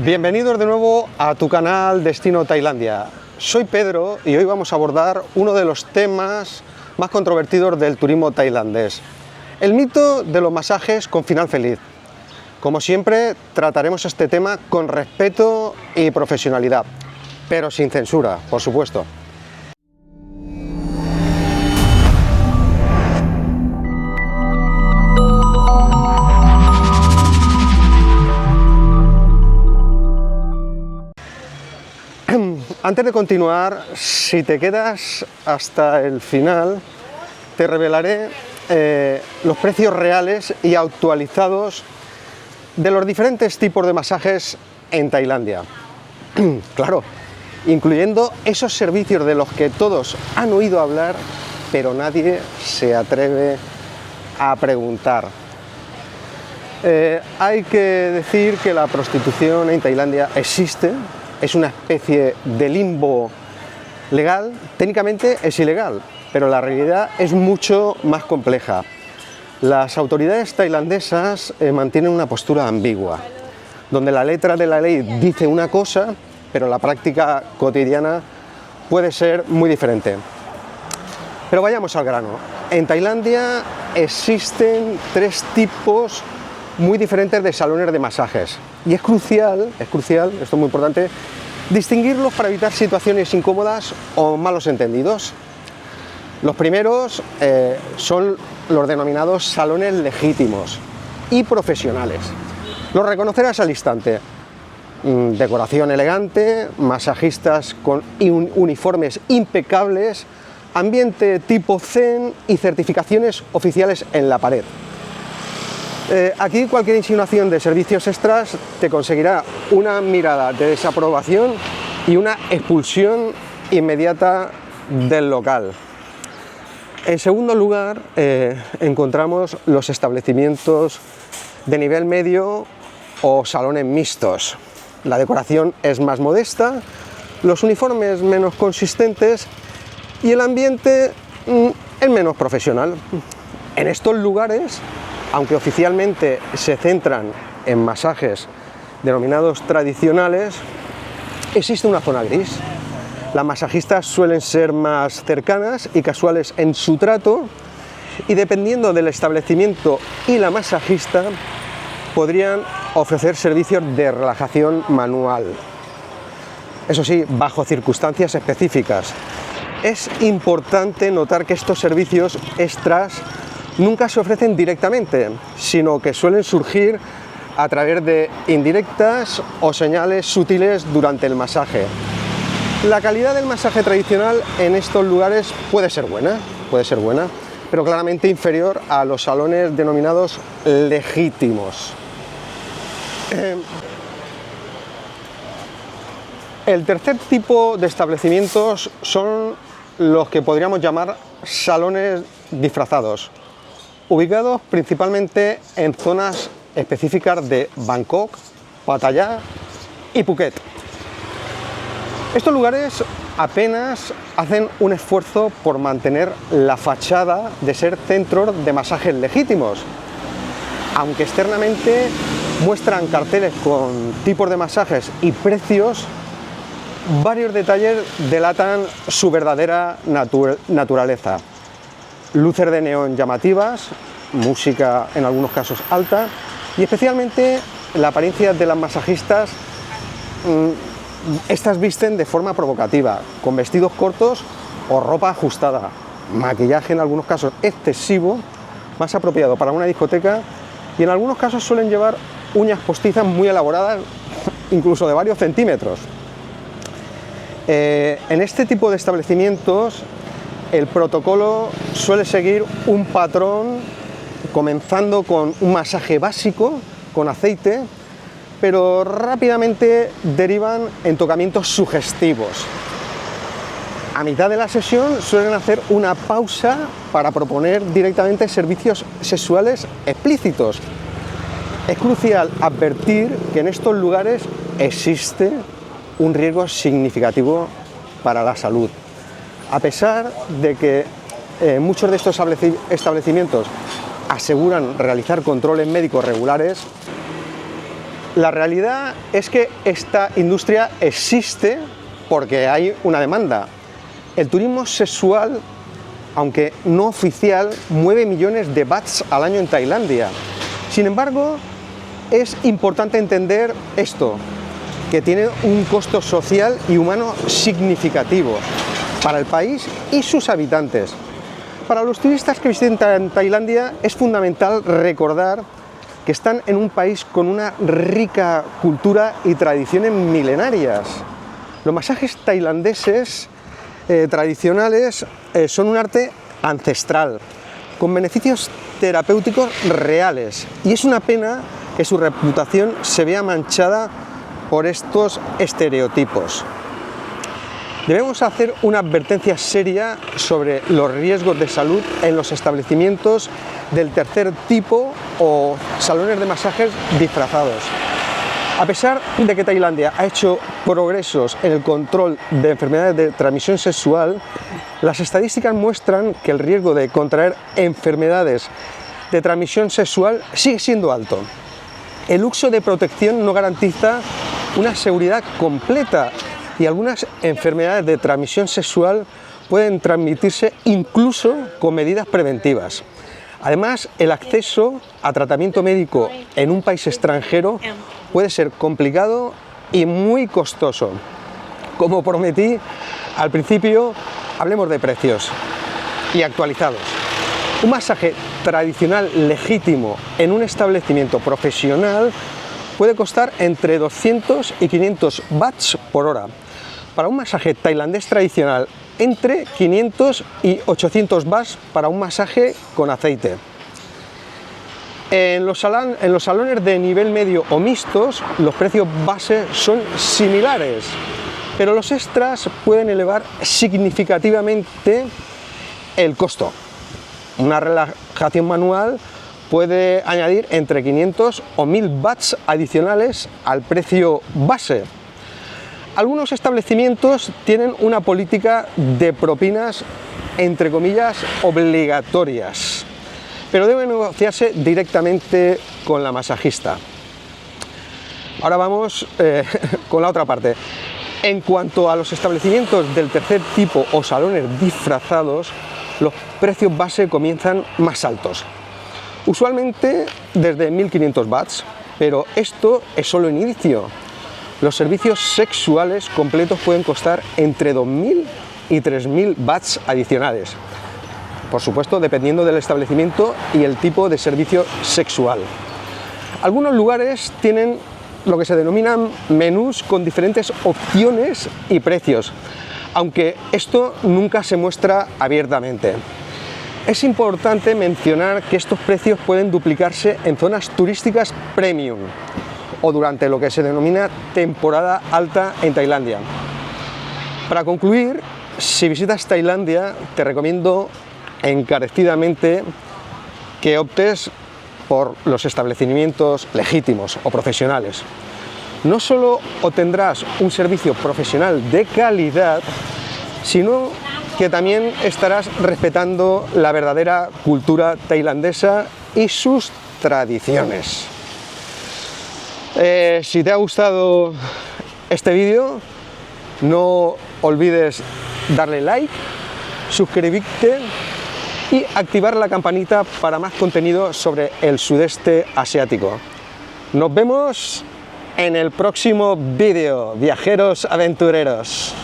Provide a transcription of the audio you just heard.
Bienvenidos de nuevo a tu canal Destino Tailandia. Soy Pedro y hoy vamos a abordar uno de los temas más controvertidos del turismo tailandés: el mito de los masajes con final feliz. Como siempre, trataremos este tema con respeto y profesionalidad, pero sin censura, por supuesto. Antes de continuar, si te quedas hasta el final, te revelaré los precios reales y actualizados de los diferentes tipos de masajes en Tailandia. Claro, incluyendo esos servicios de los que todos han oído hablar, pero nadie se atreve a preguntar. Hay que decir que la prostitución en Tailandia existe. Es una especie de limbo legal. Técnicamente es ilegal, pero la realidad es mucho más compleja. Las autoridades tailandesas mantienen una postura ambigua, donde la letra de la ley dice una cosa, pero la práctica cotidiana puede ser muy diferente. Pero vayamos al grano. En Tailandia existen tres tipos muy diferentes de salones de masajes, y es crucial, esto es muy importante, distinguirlos para evitar situaciones incómodas o malos entendidos. Los primeros son los denominados salones legítimos y profesionales. Los reconocerás al instante: decoración elegante, masajistas con uniformes impecables, ambiente tipo zen y certificaciones oficiales en la pared. Aquí cualquier insinuación de servicios extras te conseguirá una mirada de desaprobación y una expulsión inmediata del local. En segundo lugar, encontramos los establecimientos de nivel medio o salones mixtos. La decoración es más modesta, los uniformes menos consistentes y el ambiente es menos profesional. En estos lugares, aunque oficialmente se centran en masajes denominados tradicionales, existe una zona gris. Las masajistas suelen ser más cercanas y casuales en su trato, y dependiendo del establecimiento y la masajista, podrían ofrecer servicios de relajación manual. Eso sí, bajo circunstancias específicas. Es importante notar que estos servicios extras nunca se ofrecen directamente, sino que suelen surgir a través de indirectas o señales sutiles durante el masaje. La calidad del masaje tradicional en estos lugares puede ser buena, pero claramente inferior a los salones denominados legítimos. El tercer tipo de establecimientos son los que podríamos llamar salones disfrazados, ubicados principalmente en zonas específicas de Bangkok, Pattaya y Phuket. Estos lugares apenas hacen un esfuerzo por mantener la fachada de ser centros de masajes legítimos, aunque externamente muestran carteles con tipos de masajes y precios. Varios detalles delatan su verdadera naturaleza: luces de neón llamativas, música en algunos casos alta, y especialmente la apariencia de las masajistas. Estas visten de forma provocativa, con vestidos cortos o ropa ajustada, maquillaje en algunos casos excesivo, más apropiado para una discoteca, y en algunos casos suelen llevar uñas postizas muy elaboradas, incluso de varios centímetros. En este tipo de establecimientos el protocolo suele seguir un patrón, comenzando con un masaje básico con aceite, pero rápidamente derivan en tocamientos sugestivos. A mitad de la sesión suelen hacer una pausa para proponer directamente servicios sexuales explícitos. Es crucial advertir que en estos lugares existe un riesgo significativo para la salud. A pesar de que muchos de estos establecimientos aseguran realizar controles médicos regulares, La realidad es que esta industria existe porque hay una demanda. El turismo sexual, aunque no oficial, mueve millones de bahts al año en Tailandia. Sin embargo, es importante entender esto, que tiene un costo social y humano significativo para el país y sus habitantes. Para los turistas que visitan Tailandia es fundamental recordar que están en un país con una rica cultura y tradiciones milenarias. Los masajes tailandeses tradicionales son un arte ancestral, con beneficios terapéuticos reales, y es una pena que su reputación se vea manchada por estos estereotipos. Debemos hacer una advertencia seria sobre los riesgos de salud en los establecimientos del tercer tipo o salones de masajes disfrazados. A pesar de que Tailandia ha hecho progresos en el control de enfermedades de transmisión sexual, las estadísticas muestran que el riesgo de contraer enfermedades de transmisión sexual sigue siendo alto. El uso de protección no garantiza una seguridad completa y algunas enfermedades de transmisión sexual pueden transmitirse incluso con medidas preventivas. Además, el acceso a tratamiento médico en un país extranjero puede ser complicado y muy costoso. Como prometí al principio, hablemos de precios y actualizados. Un masaje tradicional legítimo en un establecimiento profesional puede costar entre 200 y 500 bahts por hora. Para un masaje tailandés tradicional, entre 500 y 800 bahts para un masaje con aceite. En los salones de nivel medio o mixtos, los precios base son similares, pero los extras pueden elevar significativamente el costo. Una relajación manual puede añadir entre 500 o 1000 bahts adicionales al precio base. Algunos establecimientos tienen una política de propinas, entre comillas, obligatorias, pero debe negociarse directamente con la masajista. Ahora vamos con la otra parte. En cuanto a los establecimientos del tercer tipo o salones disfrazados, los precios base comienzan más altos, usualmente desde 1500 bahts, pero esto es solo el inicio. Los servicios sexuales completos pueden costar entre 2000 y 3000 bahts adicionales, por supuesto dependiendo del establecimiento y el tipo de servicio sexual. Algunos lugares tienen lo que se denominan menús con diferentes opciones y precios, aunque esto nunca se muestra abiertamente. Es importante mencionar que estos precios pueden duplicarse en zonas turísticas premium o durante lo que se denomina temporada alta en Tailandia. Para concluir, si visitas Tailandia, te recomiendo encarecidamente que optes por los establecimientos legítimos o profesionales. No solo obtendrás un servicio profesional de calidad, sino que también estarás respetando la verdadera cultura tailandesa y sus tradiciones. Si te ha gustado este vídeo, no olvides darle like, suscribirte y activar la campanita para más contenido sobre el sudeste asiático. Nos vemos en el próximo vídeo, viajeros aventureros.